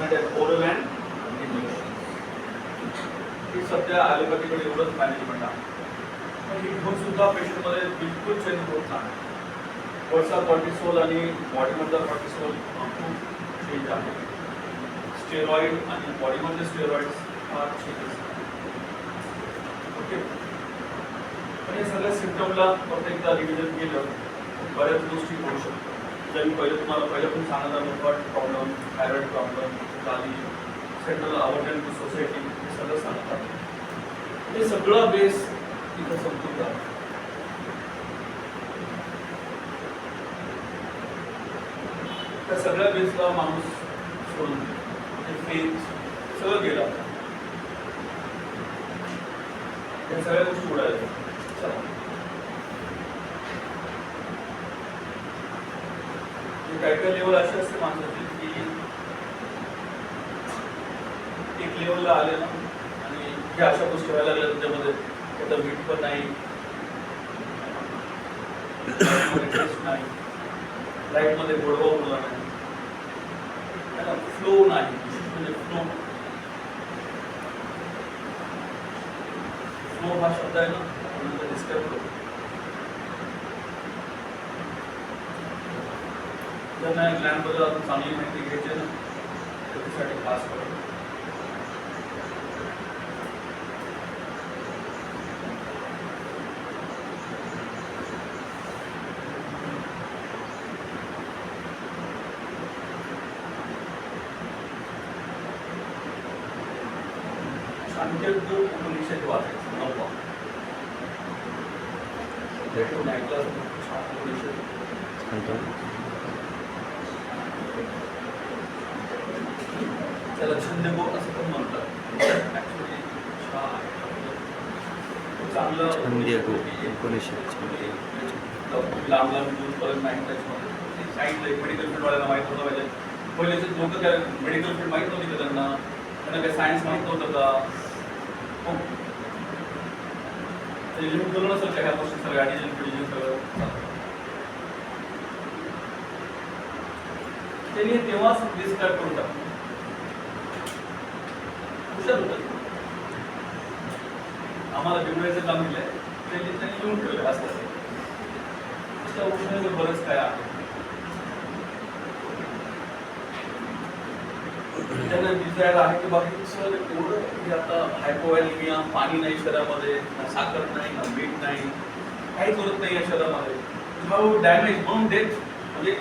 Personality आहेत oral and injection. ही सध्या ॲलोपॅथीकडे एवढंच मॅनेजमेंट आहे. पण ही घेऊन सुद्धा पेशंटमध्ये बिलकुल चेंज होत नाही. वरचा कॉर्टिसोल आणि बॉडीमधला कॉर्टिसोल खूप चेंज आहे. स्टेरॉइड आणि बॉडीमधले स्टेरॉइड्स फार चेंजेस. ओके. पण हे सगळ्या सिम्पटमला प्रत्येकदा रिव्हिजन केलं बऱ्याच गोष्टी होऊ शकतात. जरी तुम्हाला पण सांगत आलो गट प्रॉब्लेम, थायरॉइड प्रॉब्लेम, गाली, सेंट्रल अवर्जन टू सोसायटी हे सगळं सांगतात. हे सगळं बेस इथं समजून जातं. त्या सगळ्या बेसला माणूस सोडून फेथ सगळं गेलं. या सगळ्या गोष्टी उडाल्या. काही काही लेवल अशी असते माणसाची की एक लेवलला आले ना आणि ह्या अशा गोष्टी व्हायला लागल्या त्याच्यामध्ये त्याचा मीठ पण नाही, लाईफ मध्ये गोडवा उडला नाही, फ्लो नाही. म्हणजे फ्लो हा शब्द आहे ना डिस्क्राईब करतो. ज्यांना ज्ञानबद्दल आपण चांगली माहिती घ्यायची ना त्याच्यासाठी खास करून सांख्यज्ञ उपनिषद वाचायचं. 9वा ऐकलं उपनिषद त्याला छंदगो असं पण म्हणतात. चांगलं लांब लांब दूरपर्यंत माहीत त्याच्यामध्ये सांगितलं. मेडिकल फील्डवाल्यांना माहीत होतं पाहिजे. पहिलेचे लोक त्या मेडिकल फील्ड माहीत नव्हती का त्यांना काही सायन्स माहीत नव्हतं का? लिहून करून असेल का ह्या गोष्टी सगळ्या ॲडिजन सगळं त्यांनी तेव्हाच डिस्क्राईब करून टाकलं. हुशार होतं. आम्हाला बिघडायचं काम दिलंय त्यांनी लिहून ठेवलं. असं औषधाचं बरंच काय आहे. त्यांना डिझायर आहे की बाकी सर एवढं की आता हायपोॲलिमिया, पाणी नाही शरीरामध्ये, साखर नाही, मीठ नाही, काहीच होत नाही या शरीरामध्ये. हाऊ डॅमेज म्हणून डेथ. म्हणजे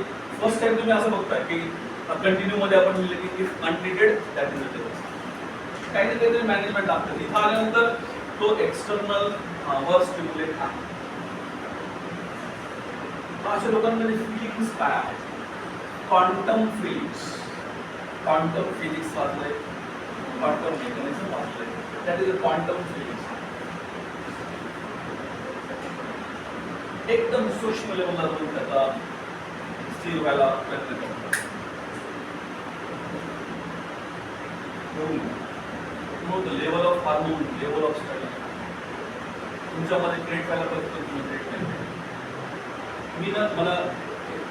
फर्स्ट टाइम तुम्ही असं बघताय की कंटिन्यू मध्ये आपण लिहिलं की if untreated that is death. काही ना काहीतरी मॅनेजमेंट लागतं. इथं आल्यानंतर तो एक्सटर्नल वर स्टिम्युलेट आहे. अशा लोकांमध्ये फिलिंग्स काय आहे? Quantum feelings. क्वांटम फिजिक्स वाचलंय, क्वांटम मेकॅनिझम वाचलंय. That is a quantum feelings. एकदम सूक्ष्म लेवलला जाऊन त्याचा स्थिर व्हायला प्रयत्न करतात. Level of hormone, level of study तुमच्यामध्ये क्रिएट व्हायला प्रयत्न तुम्ही क्रिएट केलं. मी ना मला एक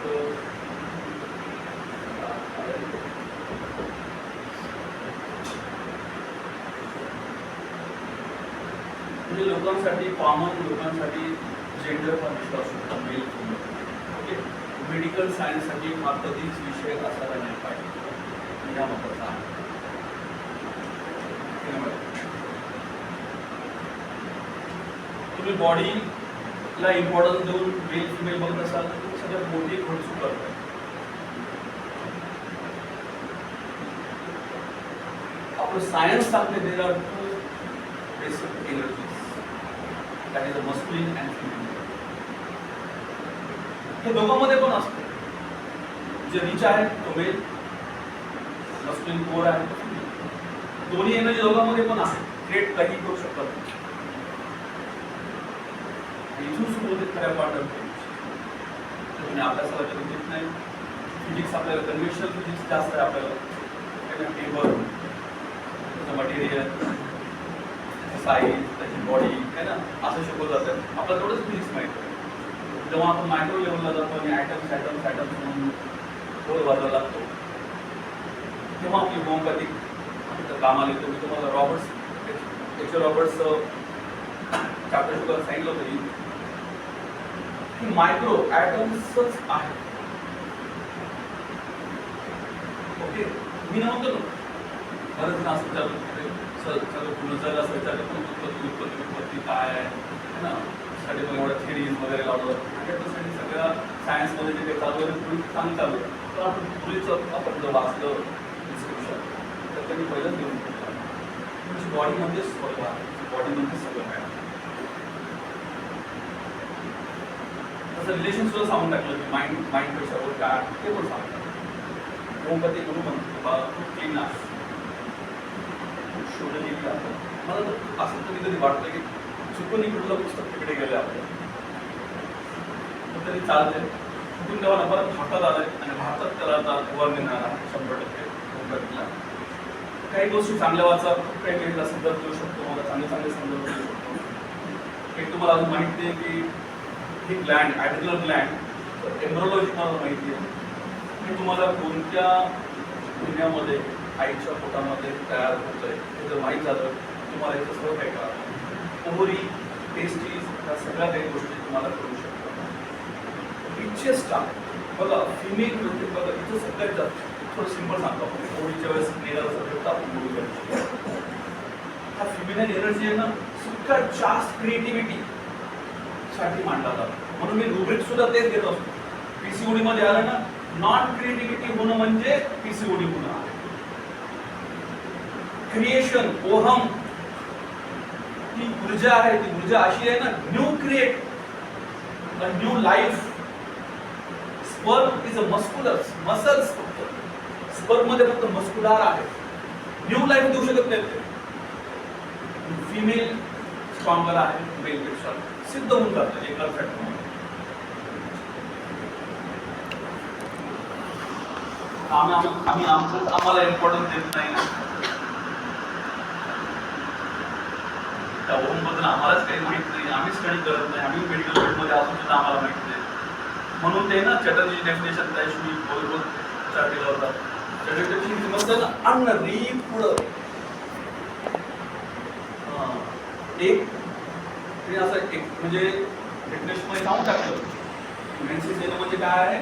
म्हणजे लोकांसाठी कॉमन लोकांसाठी जेंडर कॉन्शियस असू शकतो मेल फिमेल. ओके. मेडिकल सायन्ससाठी हा कधीच विषय असायला नाही पाहिजे या मताचा आहे. तुम्ही बॉडीला इम्पॉर्टन्स देऊन मेल फिमेल बघत असाल तर तुम्ही सगळ्यात मोठी घडचूक करताय. आपलं सायन्स सांगते there are two basic energies. That is a masculine and female. हे दोघांमध्ये पण असतं. जे रिच आहे तो मेल, मस्कुलिन कोर आहे. दोन्ही एनर्जी दोघांमध्ये पण आहे. क्रिएट काही करू शकतात. इथून सुरू होते खऱ्या क्वांटम फिजिक्स. तुम्ही अभ्यासाला कधी देत नाही. फिजिक्स आपल्याला कन्व्हेन्शनल फिजिक्स जास्त आहे. आपल्याला टेबल, त्याचं मटेरियल, साईज, त्याची बॉडी आहे ना असं शिकवलं जातं. आपल्याला तेवढंच फिजिक्स माहिती आहे. जेव्हा आपण मायक्रो लेवलला जातो आणि ॲटम्स म्हणून रोल वाजवायला लागतो तेव्हा आपली होमिओपॅथिक कामाला येतो. मी तुम्हाला रॉबर्ट्स चॅप्टर शुगर सांगितलं होतं की मायक्रो ॲटम्सच आहे. ओके, मी नव्हतो ना बरंच ना असं सगळं पूर्ण जग असं विचारलं उत्पत्ती काय आहे ना, साठी पण एवढं थिअरीज वगैरे लावलं. त्याच्यासाठी सगळ्या सायन्समध्ये जे काही चालू आहे पूर्वी चांगलं चालू आहे. तर आपण पूर्वीचं आपण जर वाचलं डिस्क्रिप्शन तर त्यांनी पहिलंच घेऊन तुमची बॉडीमध्येच स्वर्ग आहे, बॉडीमध्येच सगळं काय. तसं रिलेशन सुद्धा सांगून टाकलं की माइंड पेक्षा काय ते पण सांगतात. होमिओपॅथी म्हणून म्हणतो खूप क्लीन आहे, खूप शोधलेली आहे. मला तर असं कधी कधी वाटतं की चुकून इकडलं पुस्तक तिकडे गेले आपलं तरी चालते. कुठून तेव्हा परत भारतात आलंय आणि भारतात त्याला आता वर मिळणार आहे 100% होमिओपॅथीला. काही गोष्टी चांगल्या वाचा, खूप काही काही संदर्भ देऊ शकतो, मला चांगले संदर्भ देऊ शकतो. एक तुम्हाला अजून माहिती आहे की ही ग्लँड ॲड्रिनल ग्लँड एम्ब्रोलॉजी मला माहिती आहे. हे तुम्हाला कोणत्या महिन्यामध्ये आईच्या पोटामध्ये तयार होतंय हे जर माहीत झालं तुम्हाला याचं सर्व काय करा. ओव्हरी, टेस्टीज ह्या सगळ्या काही गोष्टी तुम्हाला करू शकता. रिचेस्ट आहे बघा फिमेल म्हणजे बघा इथं सगळ्यात जास्त थोडं सिम्पल सांगतो आपण. ओव्हरीच्या वेळेस मेल असं आपण बोलू शकतो. हा फिमेल एनर्जी आहे ना सगळ्यात जास्त क्रिएटिव्हिटी साठी मांडला जातो. म्हणून मी रुब्रिक सुद्धा तेच घेत असतो. पीसीओडी मध्ये आलं ना नॉन क्रिएटिव्हिटी होणं म्हणजे पीसीओडी होणं आहे. क्रिएशन ओहम ही ऊर्जा आहे, ती ऊर्जा अशी आहे ना new create a new life. Sperm is a muscular muscles, sperm मध्ये फक्त मस्क्युलर आहे, न्यू लाईफ देऊ शकत नाही ते. फिमेल स्ट्रॉंगर आहे मेल पेक्षा, सिद्ध होऊन जातं एका फॅक्टरमध्ये. आम्ही आम्हाला इम्पॉर्टन्स देत नाही त्या ओमबद्दल. आम्हालाच काही माहित नाही, आम्ही स्टडी करत नाही, आम्ही मेडिकल फील्डमध्ये असून सुद्धा आम्हाला माहित नाही. म्हणून ते ना चटर्जी डेफिनेशन त्याशिवाय बरोबर विचार केला होता. चटर्जीची समजते ना अन्न री पुढं एक असं एक म्हणजे डेफिनेशन मध्ये सांगून टाकलं. मेन्सेस येणं म्हणजे काय आहे,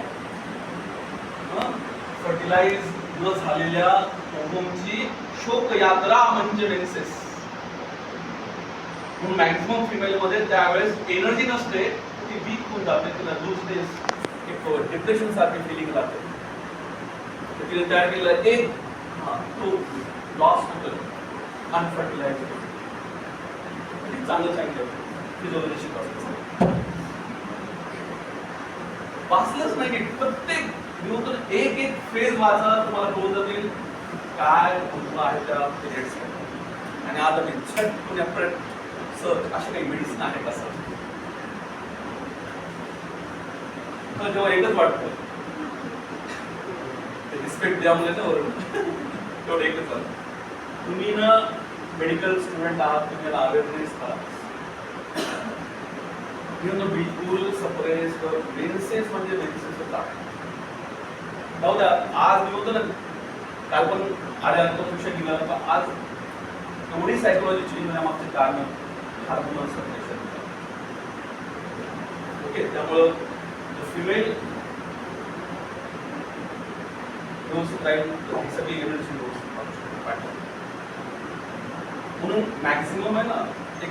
फर्टिलाइज न झालेल्या ओव्हमची शोक यात्रा म्हणजे मेन्सेस. म्हणून मॅक्झिमम फिमेल मध्ये त्यावेळेस एनर्जी नसते, ती वीक होऊन जाते, तिला लूजनेस एक डिप्रेशन सारखी फिलिंग लागते. तर तिने तयार केलं एक तो लॉस होतो अनफर्टिलाइज. चांगलं सांगितलं फिजिओलॉजी शिकवलं वाचलंच नाही की प्रत्येक दिवस एक एक फेज वाचा, तुम्हाला कळून जातील काय होतं आहे त्या पिरियड्स. आणि आता मी झटकून सर्च अशी काही मेडिसिन आहे का सर, तर जेव्हा एकच वाटतं रिस्पेक्ट द्या म्हणजे तेवढं एकच वाटतं. तुम्ही ना मेडिकल स्टुडंट आहात, तुम्हाला अवेअरनेस आहात. बिलकुल सप्रेस मेन्सेस म्हणजे मेन्सेसच आहे. जाऊ द्या, आज मी होतो ना काल पण आल्यानंतर शिक्षण दिल्यानंतर आज एवढी सायकोलॉजी चेंज होण्यामागचे कारण हार्मोनल सप्रेशन. ओके, त्यामुळं फिमेल व्यवस्थित राहील ही सगळी एनर्जी म्हणून मॅक्झिमम आहे ना एक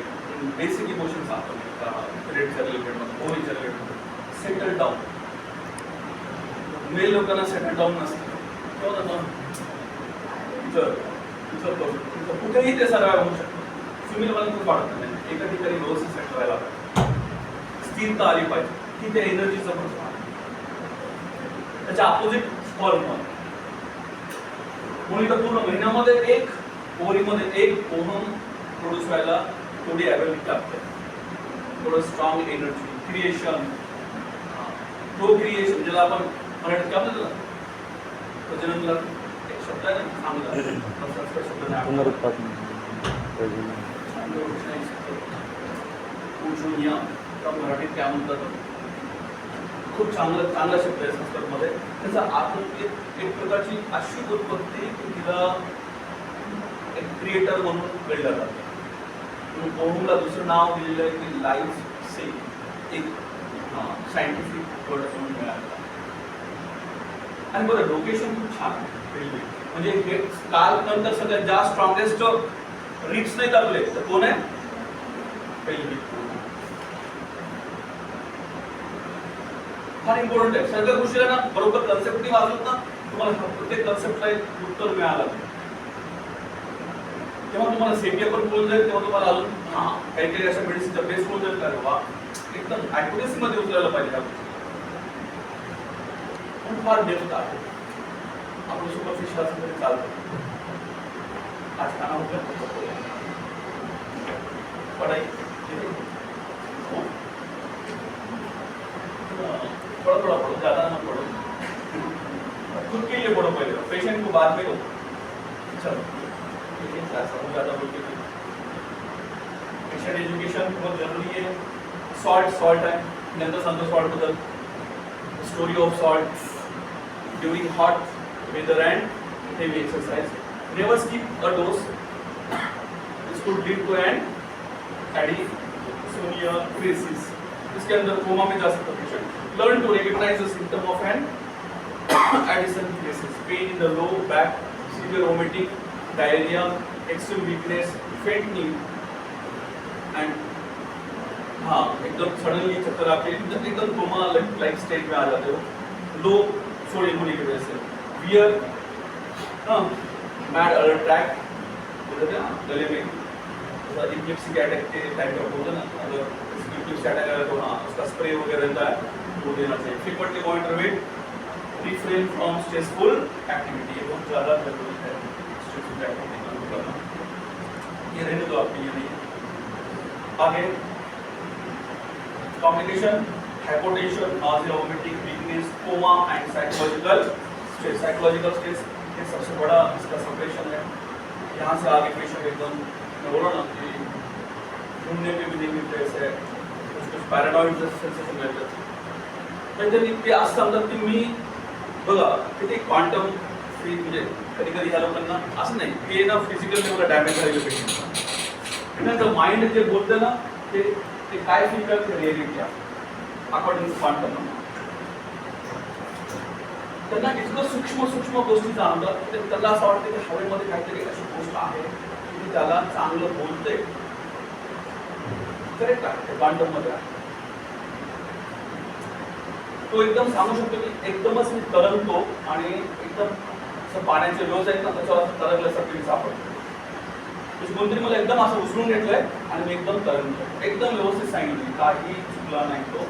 बेसिक इमोशन सांगतो मी पिरियडच्या रिलेटेडमध्ये, ओव्हरीच्या रिलेटेडमध्ये. Settle down. मेल लोकांना सेटल डाऊन नसतं. कुठेही ते सर्वाइव्ह होऊ शकतं. फिमेल मला खूप वाटत नाही, एका ठिकाणी व्यवस्थित सेटल व्हायला पाहिजे, स्थिरता आली पाहिजे, की त्या एनर्जीचं पण त्याच्या अपोजिट स्पर्म. म्हणून इथं पूर्ण महिन्यामध्ये एक ओव्हरीमध्ये एक ओव्हम प्रोड्यूस व्हायला थोडी ॲबिलिटी लागते, थोडं strong energy creation. Pro creation ज्याला आपण मराठीत काय म्हणतो प्रजननला एक शब्द आहे ना चांगला शब्द नाही मराठीत काय म्हणतात खूप चांगला शब्द आहे संस्कृतमध्ये. त्याचा अर्थ एक प्रकारची अशी उत्पत्ती की तिला एक क्रिएटर म्हणून कळलं जातं. ओमला दुसरं नाव दिलेलं आहे की लाईफ से एक सायंटिफिक वर्ड म्हणून मिळालं. आणि बरं लोकेशन खूप छान रेल्वे म्हणजे हे काल नंतर सगळ्यात जास्त स्ट्रॉंगेस्ट रिक्स नाही करले तर कोण आहे रेल्वे. फार इम्पॉर्टंट आहे. सगळ्या गोष्टीला ना बरोबर कन्सेप्टनी वाजवत ना तुम्हाला प्रत्येक कन्सेप्टला एक उत्तर मिळालं. तेव्हा तुम्हाला सेटिया पण बोलून जाईल तेव्हा तुम्हाला अजून काही काही अशा मेडिसिनचा बेस बोलून जाईल. का वा एकदम ॲक्युरेसी मध्ये उचलायला पाहिजे. पण फार डेप्थ आहे. आपण सुपरफिशियल असं तरी चालतं. आज खाना पढ़ाई थोड़ा पढ़ो, ज़्यादा मत पढ़ो. खुद के लिए पढ़ो पहले, पेशेंट को बाद में लो. चलो ज़्यादा बोलते हैं. पेशेंट एजुकेशन बहुत जरूरी है. सॉल्ट है. नंतर सांगतो सॉल्ट बद्दल. Story of salt during hot weather and heavy exercise. Never skip a dose. This could lead to an adystonia crisis. इसके अंदर कोमा में जा सकता है patient. Learn to recognize the symptom of an Addison crisis. Pain in the low back, severe vomiting, diarrhea, extreme weakness, faint knee, and एकदम suddenly चक्कर आके एकदम कोमा लाइक स्टेज में आ जाते हो. लो सोडियम होने की वजह से. Fear, mad alert attack, बोलते हैं ना गले में इक्लिप्सिक अटैक के टाइप का बोलते हैं ना. अगर इक्लिप्सिक अटैक आया तो उसका स्प्रे वगैरह रहता है वो देना चाहिए. Frequently monitor with, refrain from stressful activity. ये बहुत ज़्यादा जरूरी है स्ट्रेसफुल एक्टिविटी करना. ये रहने दो आपके लिए नहीं. आगे complication, hypotension, nausea, vomiting, weakness, coma and psychological stress. Psychological stress ये सबसे बड़ा इसका सप्रेशन है. यहाँ से आगे पेशेंट एकदम बोलो ना कि घूमने पे भी नहीं मिलते ऐसे कुछ पॅरानॉइड सेन्सेशन मिळतात. म्हणजे ते असं समजतात की मी बघा किती क्वांटम फ्री म्हणजे कधी कधी ह्या लोकांना असं नाही की ना फिजिकल लेवलला डॅमेज झालेलं पेशंट. त्यांचं माइंड जे बोलतं ना ते काय फील करते रिॲलिटी अकॉर्डिंग टू क्वांटम. त्यांना इतकं सूक्ष्म गोष्टी जाणतात की त्याला असं वाटतं की हवेमध्ये काहीतरी अशी गोष्ट आहे की त्याला चांगलं बोलते. करेक्ट आहे क्वांटम मध्ये आहे. तो एकदम सांगू शकतो की एकदमच मी तरंगतो आणि एकदम असं पाण्याचे रोज आहेत ना त्याच्यावर तरंगल्यासारखी सापडतो. कोणतरी मला एकदम असं उचलून घेतलंय आणि मी एकदम तरंगतो. एकदम व्यवस्थित सांगितलं काही चुकला नाही. तो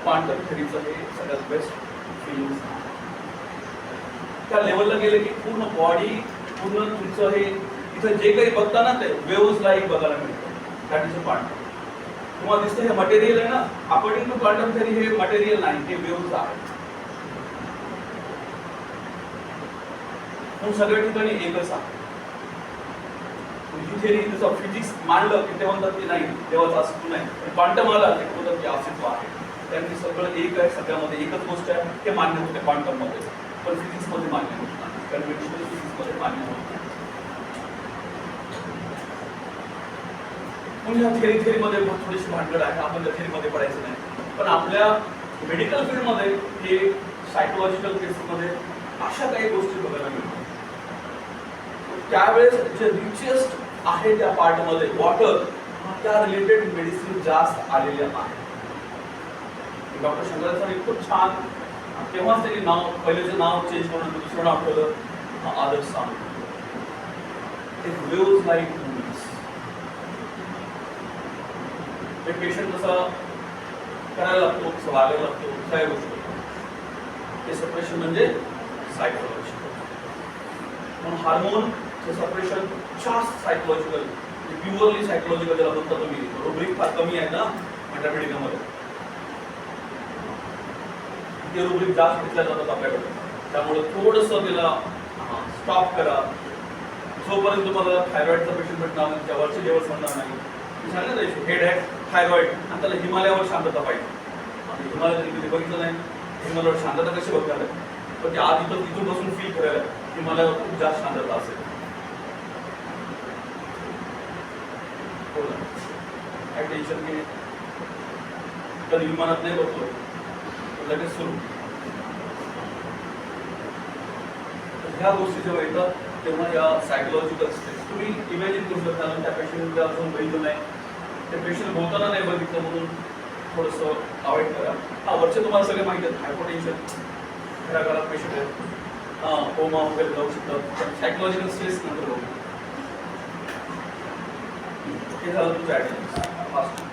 क्वांटम थेरीचं हे सगळ्यात बेस्ट फिलिंग्स. त्या लेवलला गेले की पूर्ण बॉडी पूर्ण तुमचं हे इथं जे काही बघता ना ते वेव्स लाईक बघायला मिळतं. That is a quantum. तुम्हाला दिसतं हे मटेरियल आहे ना अकॉर्डिंग टू क्वांटम थेरी हे मटेरियल नाही हे वेव्स आहे. पण सगळ्या ठिकाणी एकच आहे. तुझी थेरी जसं फिजिक्स मांडलं की ते म्हणतात की नाही देवाचं अस्तित्व नाही. क्वांटम आला ते म्हणतात की अस्तित्व आहे. त्यांनी सगळं एक आहे. सगळ्यामध्ये एकच गोष्ट आहे. ते मान्य होते क्वांटम मध्ये पण फिजिक्स मध्ये मान्य होत नाही. कन्व्हेन्शनल फिजिक्स मध्ये मान्य होत नाही. पण ह्या थेरीमध्ये थोडीशी भानगड आहे. आपण त्या थेरीमध्ये पडायचं नाही. पण आपल्या मेडिकल फील्डमध्ये हे सायकोलॉजिकल केसेसमध्ये अशा काही गोष्टी बघायला मिळतात. त्यावेळेस जे रिचेस्ट आहे त्या पार्टमध्ये वॉटर त्या रिलेटेड मेडिसिन जास्त आलेल्या आहेत. डॉक्टर शंकर सर खूप छान तेव्हाच त्यांनी नाव पहिलेचं नाव चेंज करून दुसरं नाव ठेवलं आदर्श सांग. Waves like movies. ते पेशंट कसं करायला लागतो कसं वागायला लागतो सगळ्या गोष्टी ते सप्रेशन म्हणजे सायकोलॉजिकल. म्हणून हार्मोनचं सप्रेशन जास्त सायकोलॉजिकल प्युअरली सायकोलॉजिकल ज्याला म्हणता तुम्ही रुब्रिक फार कमी आहे ना मेटामेडिकामध्ये. ते रुब्रिक जास्त घेतल्या जातात आपल्याकडे. त्यामुळे थोडंसं त्याला स्टॉप करा. जोपर्यंत तुम्हाला थायरॉइडचा पेशंट भेटणार नाही त्यावरचे लेवल म्हणणार नाही. सांगितलं हेड आहे थायरॉइड आणि त्याला हिमालयावर शांतता पाहिजे. हिमालय तरी कधी बघितलं नाही. हे मला शांतता कशी बघणार आहे, पण ते आत इथून बसून फील करायला की मला खूप जास्त शांतता असेल. हो ना, काय टेन्शन नाही. कधी विमानात नाही बसलो लगेच सुरू. ह्या गोष्टी जेव्हा येतात तेव्हा या सायकोलॉजिकल स्ट्रेस तुम्ही इमॅजिन करू शकता. त्या पेशंट अजून बघितलं नाही, ते पेशंट बोलताना नाही बघितलं म्हणून थोडंसं अवॉइड करा. हा, वरचे तुम्हाला सगळे माहिती आहेत, हायपोटेन्शन घराघरात पेशंट आहेत, कोमा वगैरे जाऊ शकतात. सायकोलॉजिकल स्ट्रेस नंतर बघू. हे झालं तुमचं ॲटेन्शन फास्ट.